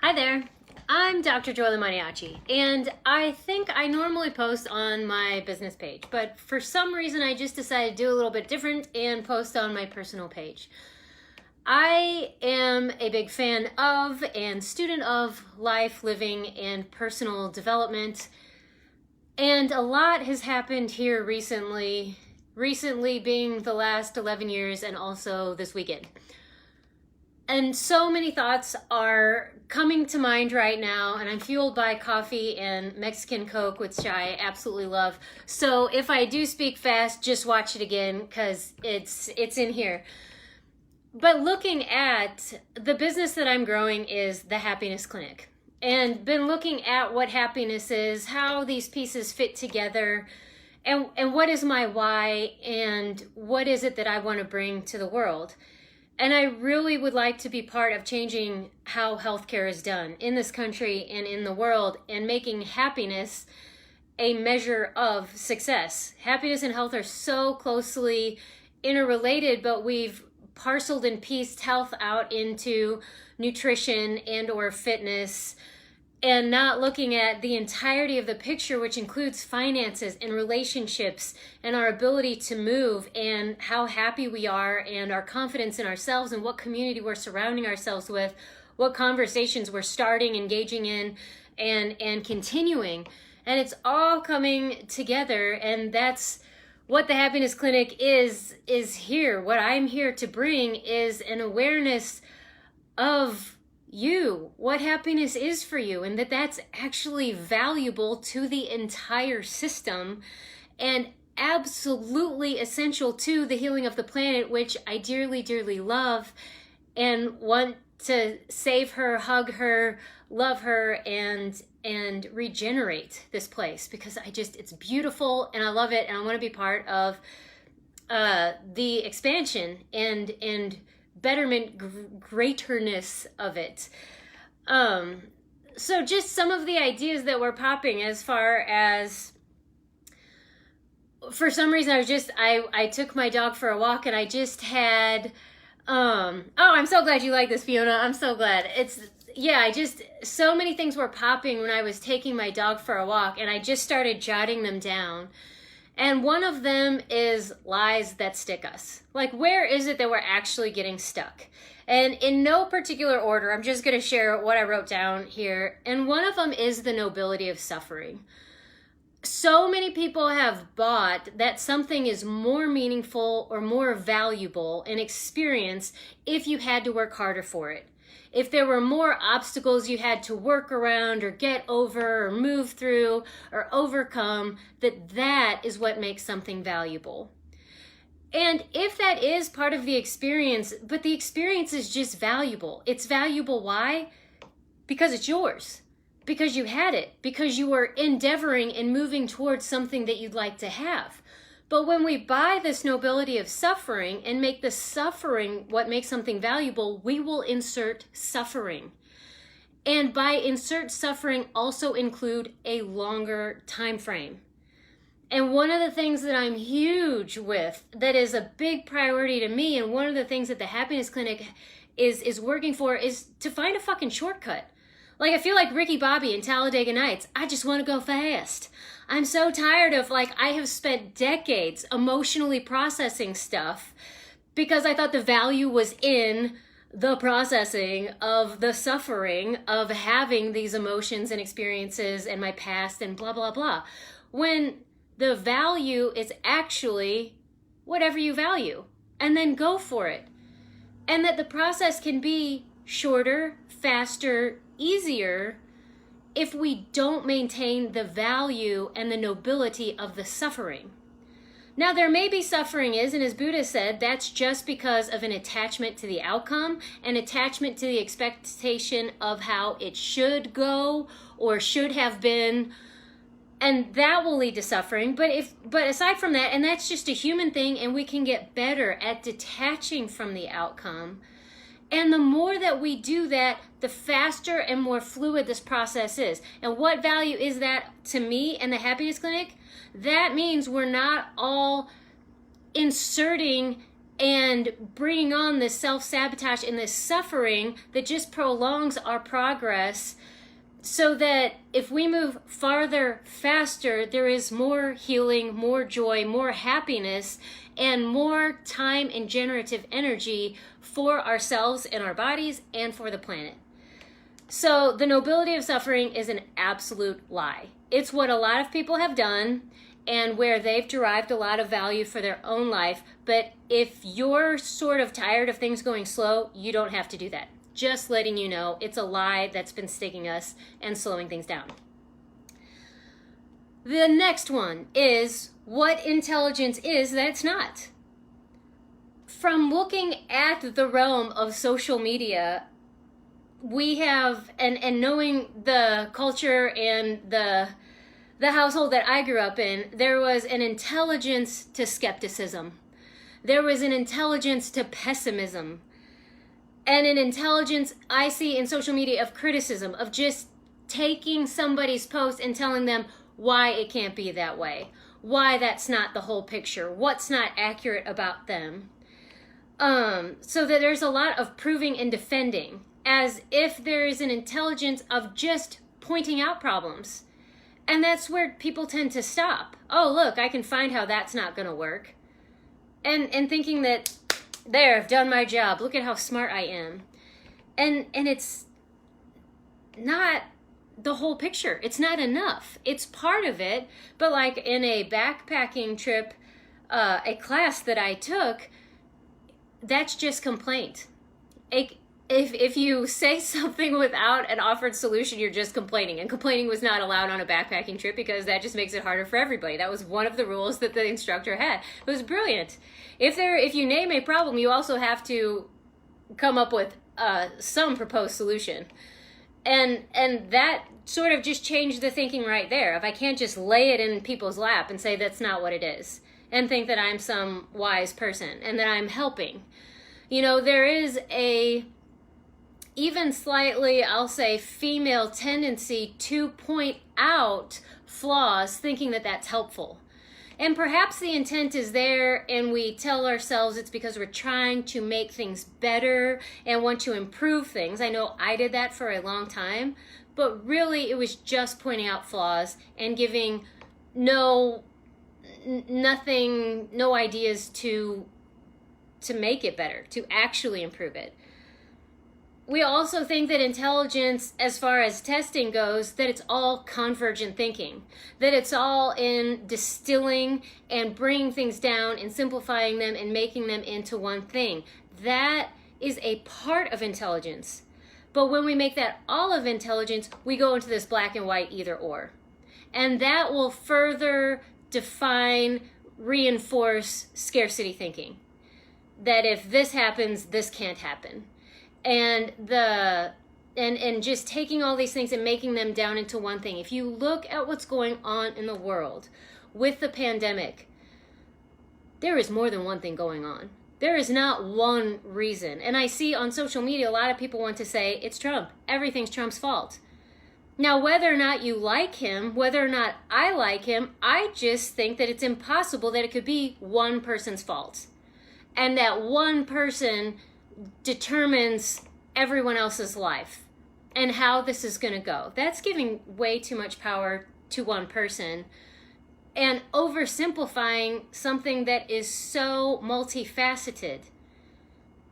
Hi there, I'm Dr. JOYLYN, and I think I normally post on my business page, but for some reason I just decided to do a little bit different and post on my personal page. I am a big fan of and student of life, living, and personal development, and a lot has happened here recently being the last 11 years and also this weekend. And so many thoughts are coming to mind right now, and I'm fueled by coffee and Mexican Coke, which I absolutely love. So if I do speak fast, just watch it again because it's in here. But looking at the business that I'm growing is the Happiness Clinic, and been looking at what happiness is, how these pieces fit together, and what is my why, and what is it that I want to bring to the world. And I really would like to be part of changing how healthcare is done in this country and in the world, and making happiness a measure of success. Happiness and health are so closely interrelated, but we've parceled and pieced health out into nutrition and or fitness, and not looking at the entirety of the picture, which includes finances and relationships and our ability to move and how happy we are and our confidence in ourselves and what community we're surrounding ourselves with, what conversations we're starting, engaging in, and continuing. And it's all coming together, and that's what the Happiness Clinic is here. What I'm here to bring is an awareness of you, what happiness is for you, and that's actually valuable to the entire system and absolutely essential to the healing of the planet, which I dearly, dearly love and want to save her, hug her, love her, and regenerate this place, because it's beautiful and I love it, and I want to be part of the expansion and betterment, greaterness of it. So just some of the ideas that were popping, as far as, for some reason I took my dog for a walk, and I just had oh, I'm so glad you like this, Fiona. I'm so glad. So many things were popping when I was taking my dog for a walk, and I just started jotting them down. And one of them is lies that stick us. Like, where is it that we're actually getting stuck? And in no particular order, I'm just going to share what I wrote down here. And one of them is the nobility of suffering. So many people have bought that something is more meaningful or more valuable in experience if you had to work harder for it. If there were more obstacles you had to work around or get over or move through or overcome, that is what makes something valuable. And if that is part of the experience, but the experience is just valuable. It's valuable, why? Because it's yours. Because you had it. Because you were endeavoring and moving towards something that you'd like to have. But when we buy this nobility of suffering and make the suffering what makes something valuable, we will insert suffering. And by insert suffering, also include a longer time frame. And one of the things that I'm huge with, that is a big priority to me, and one of the things that the Happiness Clinic is working for, is to find a fucking shortcut. Like, I feel like Ricky Bobby in Talladega Nights. I just want to go fast. I'm so tired of, I have spent decades emotionally processing stuff because I thought the value was in the processing of the suffering of having these emotions and experiences and my past and blah, blah, blah. When the value is actually whatever you value, and then go for it. And that the process can be shorter, faster, easier if we don't maintain the value and the nobility of the suffering. Now, there may be suffering and as Buddha said, that's just because of an attachment to the outcome, an attachment to the expectation of how it should go or should have been, and that will lead to suffering. But aside from that, and that's just a human thing, and we can get better at detaching from the outcome. And the more that we do that, the faster and more fluid this process is. And what value is that to me and the Happiness Clinic? That means we're not all inserting and bringing on this self-sabotage and this suffering that just prolongs our progress, so that if we move farther, faster, there is more healing, more joy, more happiness, and more time and generative energy for ourselves and our bodies and for the planet. So the nobility of suffering is an absolute lie. It's what a lot of people have done and where they've derived a lot of value for their own life. But if you're sort of tired of things going slow, you don't have to do that. Just letting you know, it's a lie that's been sticking us and slowing things down. The next one is what intelligence is that it's not. From looking at the realm of social media, we have, and knowing the culture and the household that I grew up in, there was an intelligence to skepticism. There was an intelligence to pessimism. And an intelligence I see in social media of criticism, of just taking somebody's post and telling them why it can't be that way, why that's not the whole picture, what's not accurate about them. So that there's a lot of proving and defending, as if there is an intelligence of just pointing out problems. And that's where people tend to stop. Oh, look, I can find how that's not going to work. And thinking that, there, I've done my job. Look at how smart I am. And it's not the whole picture. It's not enough. It's part of it. But like in a backpacking trip, a class that I took, that's just complaint. If you say something without an offered solution, you're just complaining. And complaining was not allowed on a backpacking trip because that just makes it harder for everybody. That was one of the rules that the instructor had. It was brilliant. If you name a problem, you also have to come up with some proposed solution. And that sort of just changed the thinking right there. If I can't just lay it in people's lap and say that's not what it is, and think that I'm some wise person and that I'm helping. You know, there is a even slightly, I'll say, female tendency to point out flaws, thinking that that's helpful. And perhaps the intent is there and we tell ourselves it's because we're trying to make things better and want to improve things. I know I did that for a long time, but really it was just pointing out flaws and giving no ideas to make it better, to actually improve it. We also think that intelligence, as far as testing goes, that it's all convergent thinking, that it's all in distilling and bringing things down and simplifying them and making them into one thing. That is a part of intelligence. But when we make that all of intelligence, we go into this black and white either or. And that will further define, reinforce scarcity thinking. That if this happens, this can't happen. And just taking all these things and making them down into one thing. If you look at what's going on in the world with the pandemic, there is more than one thing going on. There is not one reason. And I see on social media a lot of people want to say it's Trump. Everything's Trump's fault. Now, whether or not you like him, whether or not I like him, I just think that it's impossible that it could be one person's fault. And that one person determines everyone else's life and how this is going to go. That's giving way too much power to one person and oversimplifying something that is so multifaceted.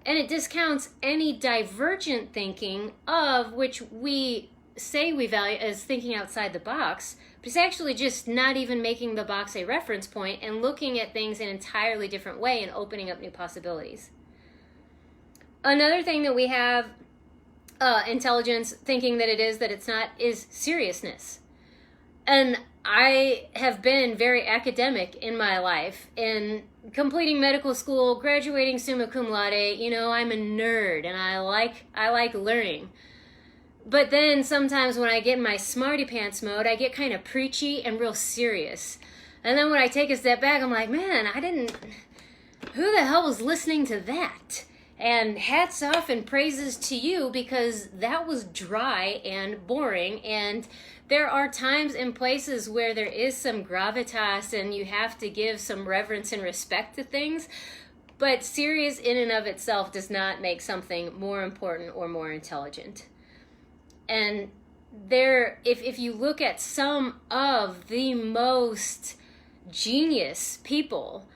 And it discounts any divergent thinking, of which we say we value as thinking outside the box, but it's actually just not even making the box a reference point and looking at things in an entirely different way and opening up new possibilities. Another thing that we have intelligence thinking that it is, that it's not, is seriousness. And I have been very academic in my life, in completing medical school, graduating summa cum laude. You know, I'm a nerd and I like learning. But then sometimes when I get in my smarty pants mode, I get kind of preachy and real serious. And then when I take a step back, I'm like, man, who the hell was listening to that? And hats off and praises to you, because that was dry and boring. And there are times and places where there is some gravitas and you have to give some reverence and respect to things. But serious in and of itself does not make something more important or more intelligent. And if you look at some of the most genius people,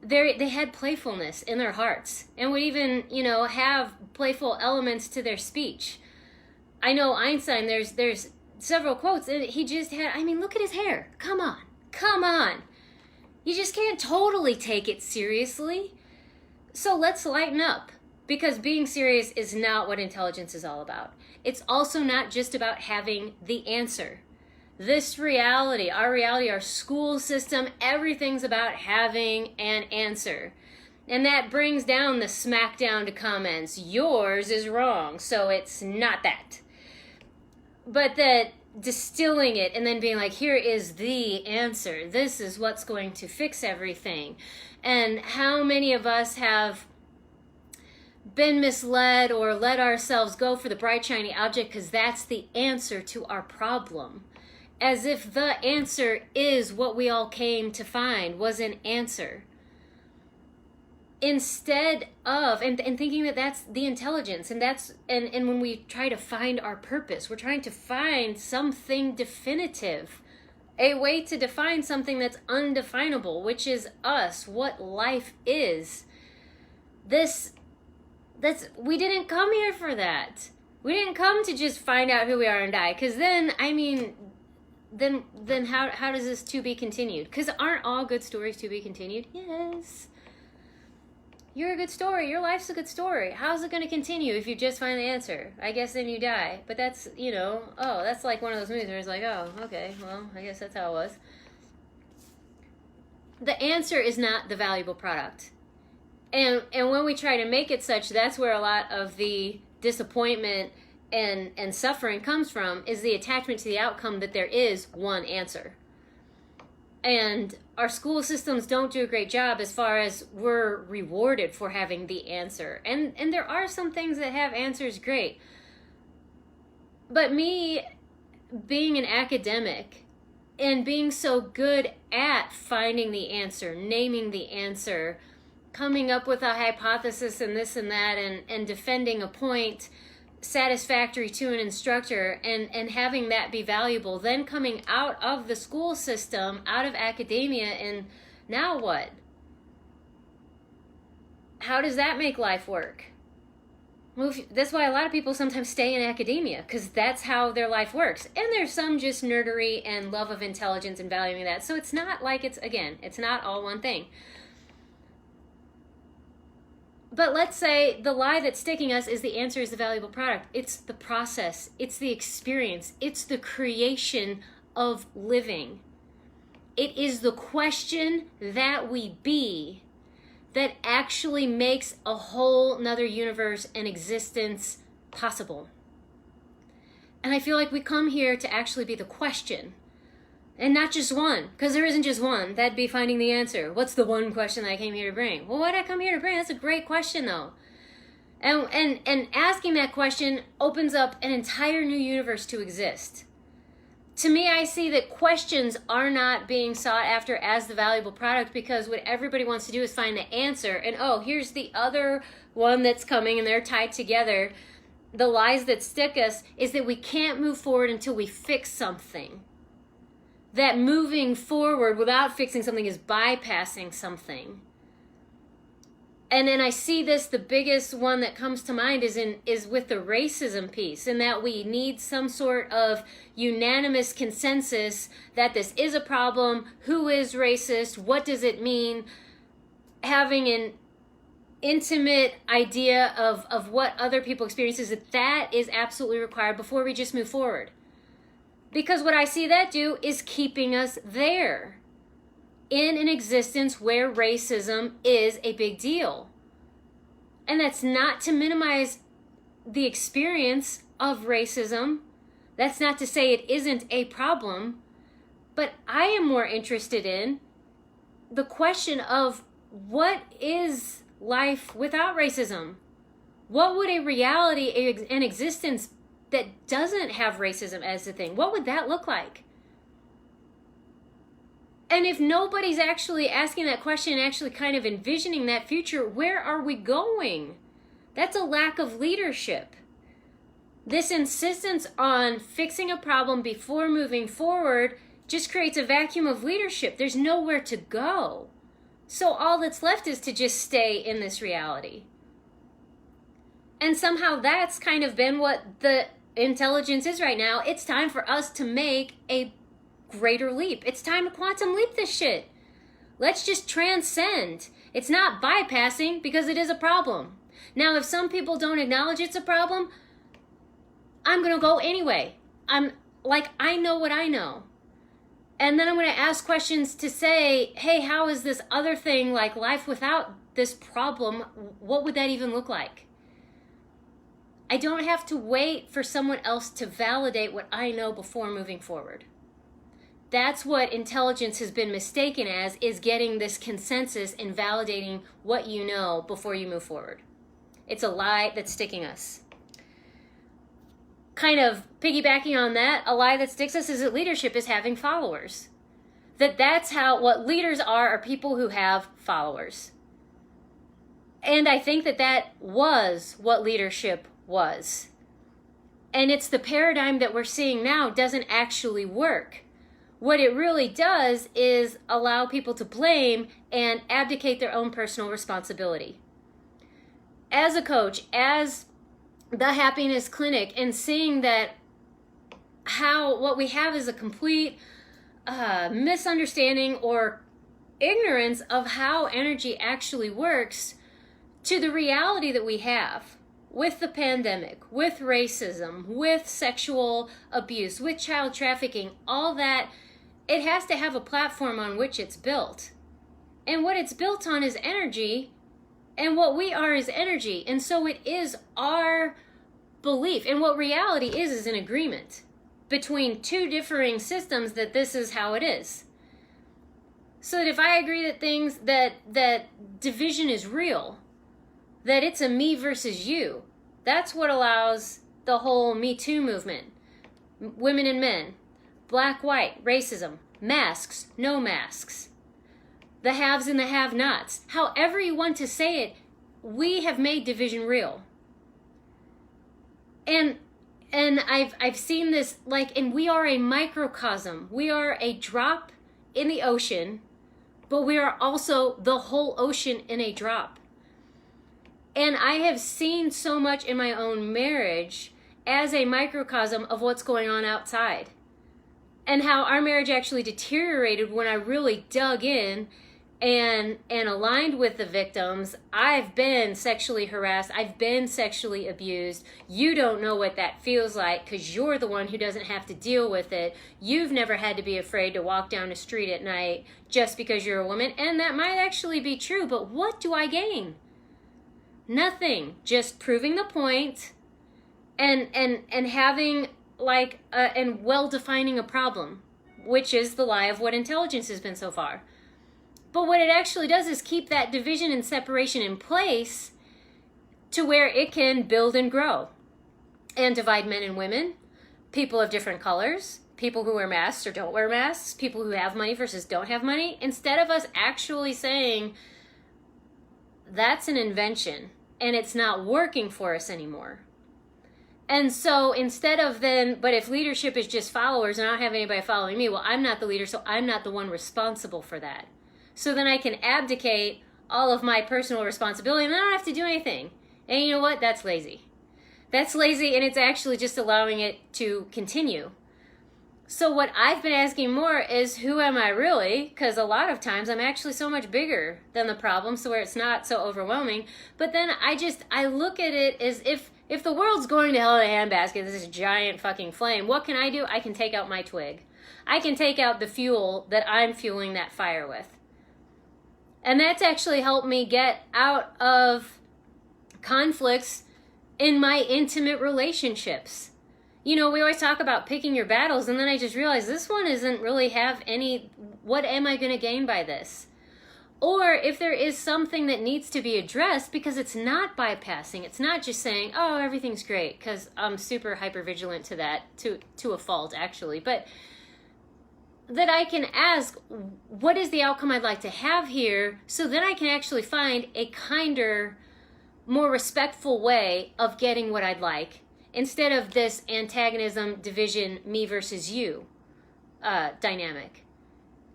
they had playfulness in their hearts and would even, have playful elements to their speech. I know Einstein, there's several quotes, and he just had, look at his hair. Come on. You just can't totally take it seriously. So let's lighten up, because being serious is not what intelligence is all about. It's also not just about having the answer. This reality, our school system, everything's about having an answer. And that brings down the smackdown to comments. Yours is wrong, so it's not that. But that distilling it and then being like, here is the answer. This is what's going to fix everything. And how many of us have been misled or let ourselves go for the bright, shiny object because that's the answer to our problem. As if the answer is what we all came to find was an answer. Instead of, and thinking that that's the intelligence, and when we try to find our purpose, we're trying to find something definitive, a way to define something that's undefinable, which is us, what life is. We didn't come here for that. We didn't come to just find out who we are and die, because then how does this to be continued? Because aren't all good stories to be continued? Yes. You're a good story. Your life's a good story. How's it going to continue if you just find the answer? I guess then you die. But that's, that's like one of those movies where it's like, oh, okay, well, I guess that's how it was. The answer is not the valuable product. And when we try to make it such, that's where a lot of the disappointment and suffering comes from, is the attachment to the outcome that there is one answer. And our school systems don't do a great job as far as we're rewarded for having the answer. And there are some things that have answers, great. But me being an academic and being so good at finding the answer, naming the answer, coming up with a hypothesis and this and that, and defending a point satisfactory to an instructor, and having that be valuable, then coming out of the school system, out of academia, and now what? How does that make life work? Well, that's why a lot of people sometimes stay in academia, because that's how their life works. And there's some just nerdery and love of intelligence and valuing that. So it's not like it's not all one thing. But let's say the lie that's sticking us is the answer is the valuable product. It's the process. It's the experience. It's the creation of living. It is the question that we be that actually makes a whole nother universe and existence possible. And I feel like we come here to actually be the question. And not just one, because there isn't just one. That'd be finding the answer. What's the one question that I came here to bring? Well, what did I come here to bring? That's a great question, though. And asking that question opens up an entire new universe to exist. To me, I see that questions are not being sought after as the valuable product, because what everybody wants to do is find the answer. And oh, here's the other one that's coming, and they're tied together. The lies that stick us is that we can't move forward until we fix something. That moving forward without fixing something is bypassing something. And then I see this, the biggest one that comes to mind is with the racism piece, and that we need some sort of unanimous consensus that this is a problem, who is racist, what does it mean, having an intimate idea of what other people experience, that is absolutely required before we just move forward. Because what I see that do is keeping us there in an existence where racism is a big deal. And that's not to minimize the experience of racism. That's not to say it isn't a problem. But I am more interested in the question of what is life without racism? What would a reality, an existence that doesn't have racism as the thing, what would that look like? And if nobody's actually asking that question and actually kind of envisioning that future, where are we going? That's a lack of leadership. This insistence on fixing a problem before moving forward just creates a vacuum of leadership. There's nowhere to go. So all that's left is to just stay in this reality. And somehow that's kind of been what the intelligence is right now. It's time for us to make a greater leap. It's time to quantum leap this shit. Let's just transcend. It's not bypassing because it is a problem. Now, if some people don't acknowledge it's a problem, I'm going to go anyway. I know what I know. And then I'm going to ask questions to say, hey, how is this other thing, like life without this problem, what would that even look like? I don't have to wait for someone else to validate what I know before moving forward. That's what intelligence has been mistaken as, is getting this consensus and validating what you know before you move forward. It's a lie that's sticking us. Kind of piggybacking on that, a lie that sticks us is that leadership is having followers. That's how, what leaders are people who have followers. And I think that was what leadership was. And it's the paradigm that we're seeing now doesn't actually work. What it really does is allow people to blame and abdicate their own personal responsibility. As a coach, as the happiness clinic, and seeing that what we have is a complete misunderstanding or ignorance of how energy actually works, to the reality that we have with the pandemic, with racism, with sexual abuse, with child trafficking, all that, it has to have a platform on which it's built. And what it's built on is energy, and what we are is energy. And so it is our belief. And what reality is an agreement between two differing systems that this is how it is. So that if I agree that things, that division is real, that it's a me versus you, that's what allows the whole Me Too movement. Women and men, black, white, racism, masks, no masks, the haves and the have-nots. However you want to say it, we have made division real. And I've seen this, and we are a microcosm. We are a drop in the ocean, but we are also the whole ocean in a drop. And I have seen so much in my own marriage as a microcosm of what's going on outside. And how our marriage actually deteriorated when I really dug in and aligned with the victims. I've been sexually harassed. I've been sexually abused. You don't know what that feels like because you're the one who doesn't have to deal with it. You've never had to be afraid to walk down the street at night just because you're a woman. And that might actually be true, but what do I gain? Nothing. Just proving the point and having and well defining a problem, which is the lie of what intelligence has been so far. But what it actually does is keep that division and separation in place to where it can build and grow and divide men and women, people of different colors, people who wear masks or don't wear masks, people who have money versus don't have money, instead of us actually saying that's an invention and it's not working for us anymore. And so instead of but if leadership is just followers and I don't have anybody following me, well, I'm not the leader, so I'm not the one responsible for that. So then I can abdicate all of my personal responsibility and I don't have to do anything. And you know what? That's lazy. That's lazy, and it's actually just allowing it to continue. So what I've been asking more is, who am I really? Because a lot of times I'm actually so much bigger than the problem, so where it's not so overwhelming. But then I look at it as if the world's going to hell in a handbasket, this giant fucking flame, what can I do? I can take out my twig. I can take out the fuel that I'm fueling that fire with. And that's actually helped me get out of conflicts in my intimate relationships. You know, we always talk about picking your battles, and then I just realized this one doesn't really have any, what am I going to gain by this? Or if there is something that needs to be addressed, because it's not bypassing, it's not just saying, oh, everything's great, because I'm super hyper vigilant to that, to a fault, actually. But that I can ask, what is the outcome I'd like to have here? So then I can actually find a kinder, more respectful way of getting what I'd like, instead of this antagonism, division, me versus you dynamic.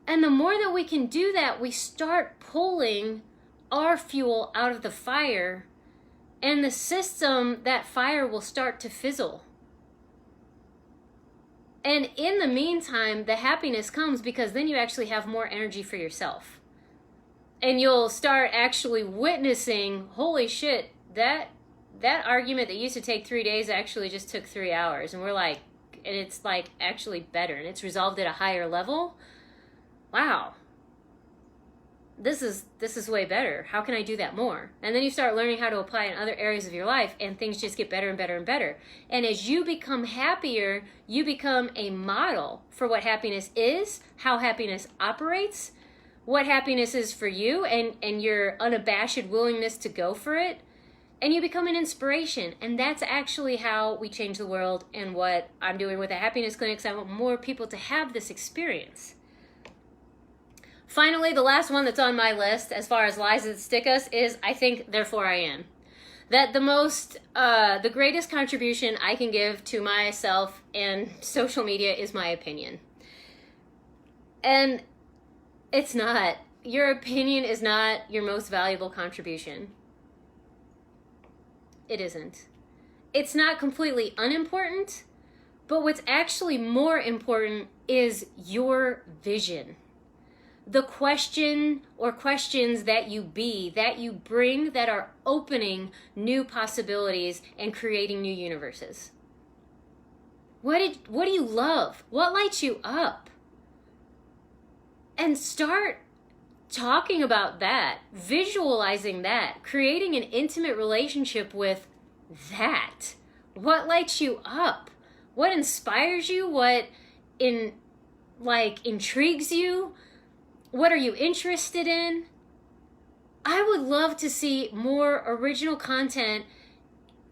And the more that we can do that, we start pulling our fuel out of the fire, and the system, that fire will start to fizzle. And in the meantime, the happiness comes because then you actually have more energy for yourself. And you'll start actually witnessing, holy shit, that argument that used to take 3 days actually just took 3 hours. And we're like, and it's like actually better, and it's resolved at a higher level. Wow. This is way better. How can I do that more? And then you start learning how to apply it in other areas of your life, and things just get better and better and better. And as you become happier, you become a model for what happiness is, how happiness operates, what happiness is for you, and your unabashed willingness to go for it. And you become an inspiration. And that's actually how we change the world, and what I'm doing with the happiness clinics. I want more people to have this experience. Finally, the last one that's on my list as far as lies that stick us is, I think, therefore I am. That the greatest contribution I can give to myself and social media is my opinion. And it's not. Your opinion is not your most valuable contribution. It isn't. It's not completely unimportant, but what's actually more important is your vision. The question or questions that you bring, that are opening new possibilities and creating new universes. What do you love? What lights you up? And start talking about that, visualizing that, creating an intimate relationship with that. What lights you up? What inspires you? What intrigues you? What are you interested in? I would love to see more original content.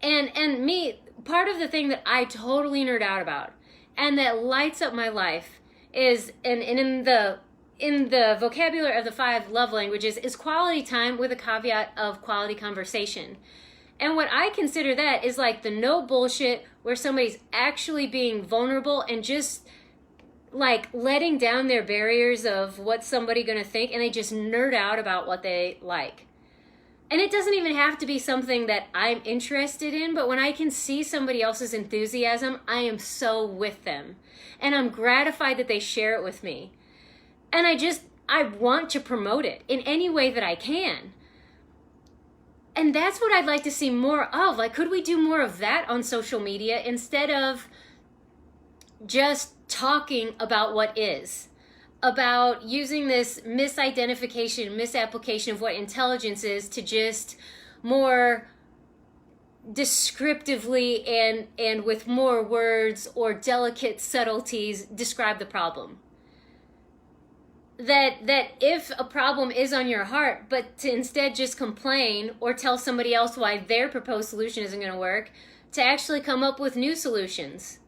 And me, part of the thing that I totally nerd out about and that lights up my life is, and in the vocabulary of the 5 love languages, is quality time with a caveat of quality conversation. And what I consider that is like the no bullshit, where somebody's actually being vulnerable and just like letting down their barriers of what's somebody gonna think, and they just nerd out about what they like. And it doesn't even have to be something that I'm interested in, but when I can see somebody else's enthusiasm, I am so with them. And I'm gratified that they share it with me. And I want to promote it in any way that I can. And that's what I'd like to see more of. Like, could we do more of that on social media instead of just talking about what is, about using this misidentification, misapplication of what intelligence is to just more descriptively and with more words or delicate subtleties describe the problem. That if a problem is on your heart, but to instead just complain or tell somebody else why their proposed solution isn't going to work, to actually come up with new solutions.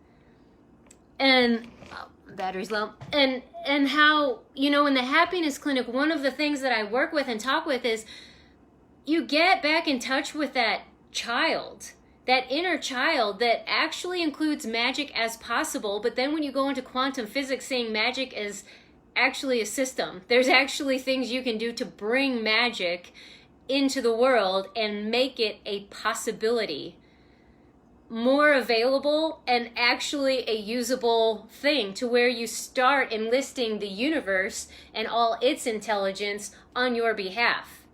And battery's low. And how, in the happiness clinic, one of the things that I work with and talk with is you get back in touch with that child, that inner child that actually includes magic as possible. But then when you go into quantum physics, seeing magic as actually a system, there's actually things you can do to bring magic into the world and make it a possibility, more available, and actually a usable thing, to where you start enlisting the universe and all its intelligence on your behalf.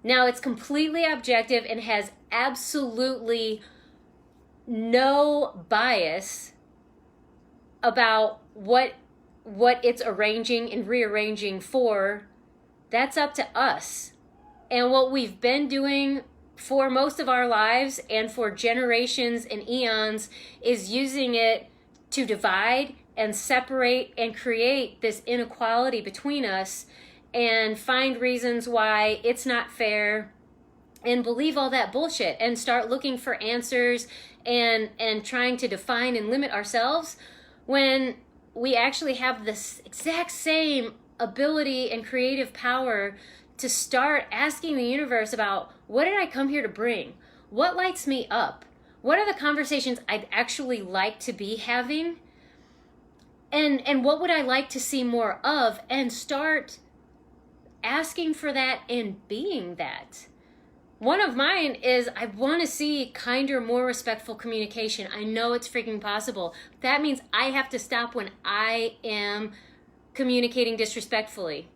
Now, it's completely objective and has absolutely no bias about what it's arranging and rearranging for. That's up to us. And what we've been doing for most of our lives and for generations and eons is using it to divide and separate and create this inequality between us, and find reasons why it's not fair, and believe all that bullshit, and start looking for answers and trying to define and limit ourselves, when we actually have this exact same ability and creative power to start asking the universe about, what did I come here to bring? What lights me up? What are the conversations I'd actually like to be having? And what would I like to see more of? And start asking for that and being that. One of mine is, I want to see kinder, more respectful communication. I know it's freaking possible. That means I have to stop when I am communicating disrespectfully,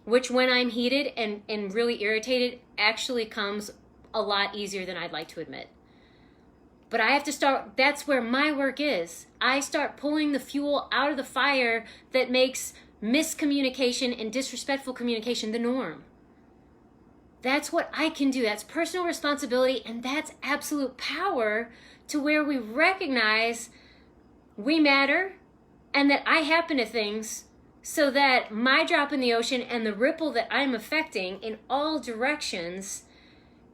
which when I'm heated and really irritated actually comes a lot easier than I'd like to admit. But I have to start, that's where my work is. I start pulling the fuel out of the fire that makes miscommunication and disrespectful communication the norm. That's what I can do. That's personal responsibility, and that's absolute power, to where we recognize we matter and that I happen to things, so that my drop in the ocean and the ripple that I'm affecting in all directions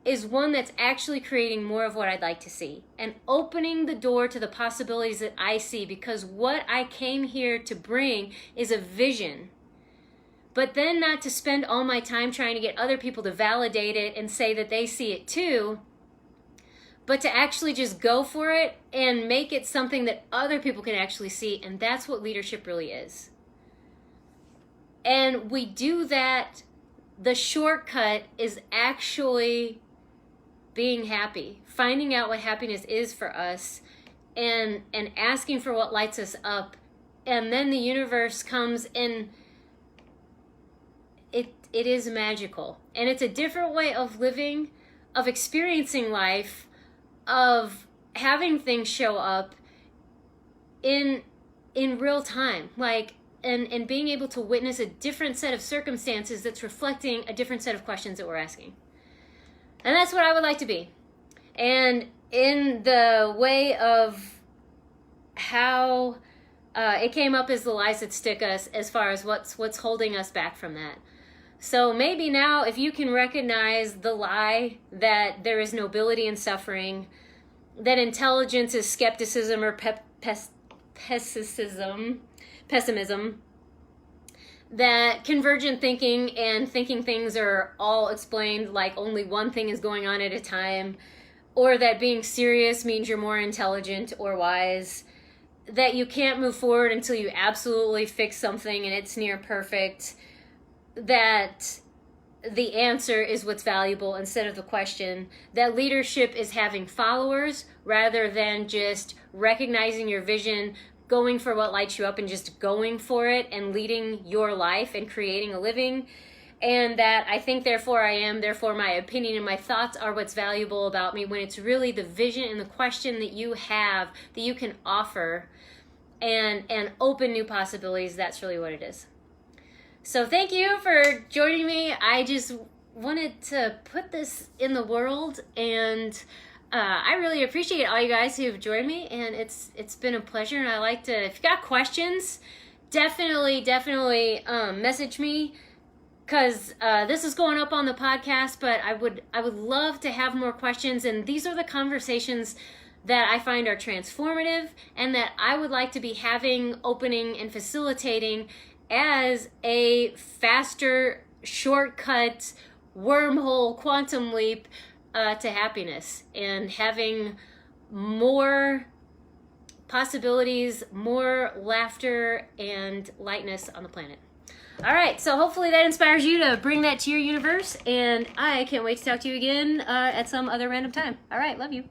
is one that's actually creating more of what I'd like to see and opening the door to the possibilities that I see, because what I came here to bring is a vision. But then not to spend all my time trying to get other people to validate it and say that they see it too, but to actually just go for it and make it something that other people can actually see. And that's what leadership really is. And we do that. The shortcut is actually being happy, finding out what happiness is for us, and asking for what lights us up. And then the universe comes in. It is magical, and it's a different way of living, of experiencing life, of having things show up in real time, like, and being able to witness a different set of circumstances that's reflecting a different set of questions that we're asking. And that's what I would like to be. And in the way of how it came up as the lies that stick us, as far as what's holding us back from that. So maybe now, if you can recognize the lie that there is nobility in suffering, that intelligence is skepticism or pessimism, that convergent thinking and thinking things are all explained, like only one thing is going on at a time, or that being serious means you're more intelligent or wise, that you can't move forward until you absolutely fix something and it's near perfect, that the answer is what's valuable instead of the question, that leadership is having followers rather than just recognizing your vision, going for what lights you up and just going for it and leading your life and creating a living. And that I think, therefore I am, therefore my opinion and my thoughts are what's valuable about me, when it's really the vision and the question that you have that you can offer and open new possibilities. That's really what it is. So thank you for joining me. I just wanted to put this in the world, and I really appreciate all you guys who've joined me, and it's been a pleasure. And I like to, if you got questions, definitely message me, because this is going up on the podcast, but I would love to have more questions. And these are the conversations that I find are transformative and that I would like to be having, opening, and facilitating as a faster, shortcut, wormhole, quantum leap to happiness, and having more possibilities, more laughter and lightness on the planet. All right, so hopefully that inspires you to bring that to your universe, and I can't wait to talk to you again at some other random time. All right, love you.